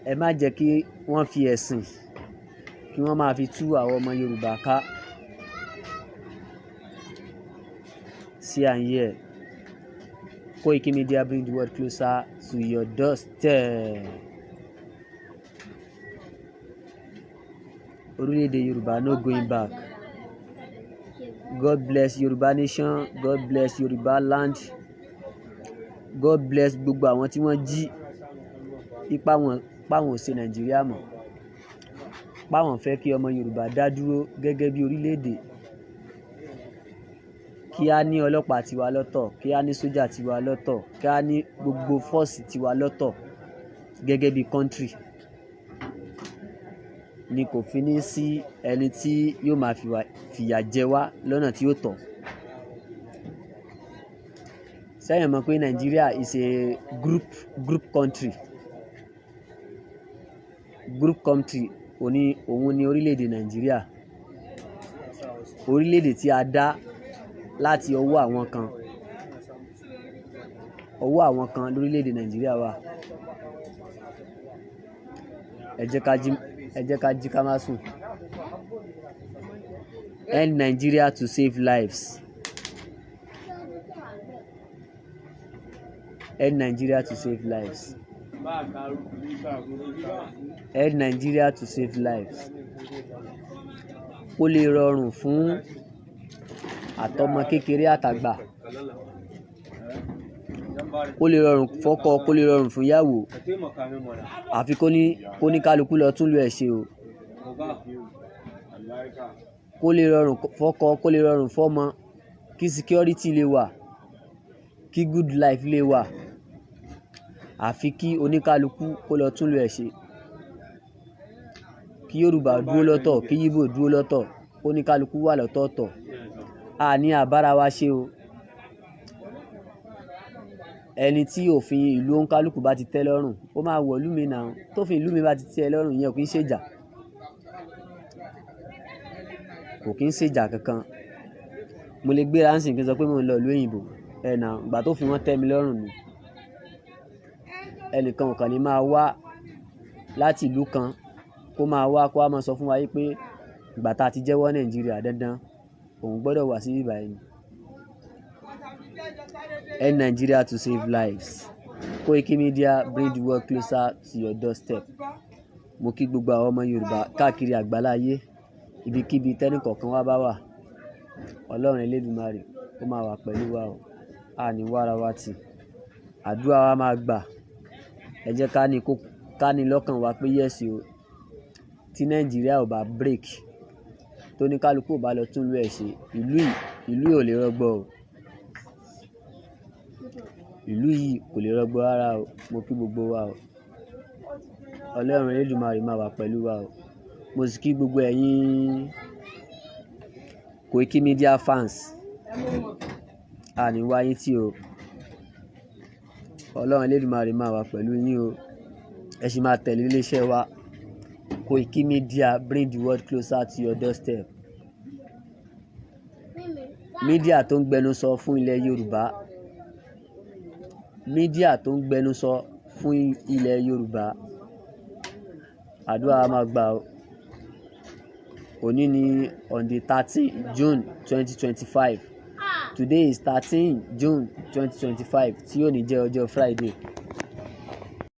ẹ má jẹ́ kí wọ́n fi ẹ̀sìn kí wọ́n máa fi tú àwọn ọmọ Yorùbá ká. See and hear. Koiki Media bring the world closer to your doorstep. Orílẹ̀-èdè Yorùbá no going back. God bless Yorùbá nation. God bless Yorùbá land. God bless gbogbo àwọn tí wọ́n jí páwọn ò ṣe Nàìjíríà mọ́. Páwọn fẹ́ kí ọmọ Yorùbá dá dúró gẹ́gẹ́ bí orílẹ̀-èdè. Kí á ní ọlọ́pàá tiwa lọ́tọ̀, kí á ní sójà tiwa lọ́tọ̀, kí á ní gbogbo fọ́ọ̀sì tiwa lọ́tọ̀ gẹ́gẹ́ bí country. Ni kò fi ní sí ẹni tí yóò máa fìyà jẹ wá lọ́nà tí ó tọ́. Ṣẹ́yìn mọ̀ pé Nigeria is a group country. Group country òun ni orílẹ̀-èdè Nigeria. Orílẹ̀-èdè tí a dá láti ọwọ́ àwọn kan. Ọwọ́ àwọn kan lórílẹ̀-èdè Nigeria wà. Ẹ jẹ́ ká jí ká má sùn. End Nigeria to save lives. End Nigeria to save lives. End Nigeria to save lives. Kó lè rọrùn fún àtọmọ kékeré àtàgbà. Kó lè rọrùn fọ́kọ, kó lè rọrùn fún ìyàwó. Àfi kó ní kálukú lọ tún lu ẹ̀ ṣe o. Kó lè rọrùn fọ́kọ, kó lè rọrùn fọ́mọ. Kí security lè wà. Kí good life lè wà. Àfi kí oníkálukú kó lọ tún lu ẹ̀ ṣe. Kí Yorùbá dúró lọ́tọ̀, kí Yíbò dúró lọ́tọ̀, oníkálukú wà lọ́tọ̀ọ̀tọ̀. A ní àbára wa ṣe o. Ẹni tí òfin ìlú oníkálukú bá ti tẹ́ lọ́rùn, ó máa wọ̀ ìlú mi náà. Tófin ìlú mi bá ti tẹ́ lọ́rùn, ìyẹn kò kí ń ṣèjà. Kò kí ń ṣèjà kankan. Mo lè gbéra ńsìn kí n sọ pé mo ń lọ ìlú òyìnbó. Ìgbà tó fi wọ́n tẹ́ mi lọ́rùn ni. Ẹnìkan ò kàn ní máa wá láti ìlú kan kó máa wá kó wá máa sọ fún wa pé ìgbà tá a ti jẹ́wọ́ Nàìjíríà dandan òun gbọ́dọ̀ wá sí ibà yìí. End Nigeria to save lives. Koiki Media bring the world closer to your doorstep. Mo kí gbogbo àwọn ọmọ Yorùbá káàkiri àgbáláyé ibikíbi tẹ́nìkọ̀ọ̀kan wá bá wà. Ọlọ́run Elédùmarè ó máa wà pẹ̀lú wa o. A ní wára wa tì. Àdúrà wa máa gbà. Ẹ jẹ́ ká ní lọ́kàn wa pé yes o. Tí Nàìjíríà ò bá break, tó ní kálukú ò bá lọ tún lu ẹ̀ ṣe, ìlú ò lè rọgbọ o. Ìlú yìí kò lè rọgbọ rárá o. Mo kí gbogbo wa o. Ọlọ́run Elédùmarè máa wà pẹ̀lú wa o. Mo sì kí gbogbo ẹ̀yin Koiki Media fans. A ní wáyé tí o. Ọlọ́run Elédùmarè máa wà pẹ̀lú yín o. Ẹ sì máa tẹ̀lé iléeṣẹ́ wa. Koiki Media bring the world closer to your doorstep. Media tó ń gbẹnusọ fún ilẹ̀ Yorùbá. Media tó ń gbẹnusọ fún ilẹ̀ Yorùbá. Àdúrà máa gbà o. Òní ni on the 13 June 2025. Today is 13 June 2025 tí yóò ní jẹ́ ọjọ́ Friday.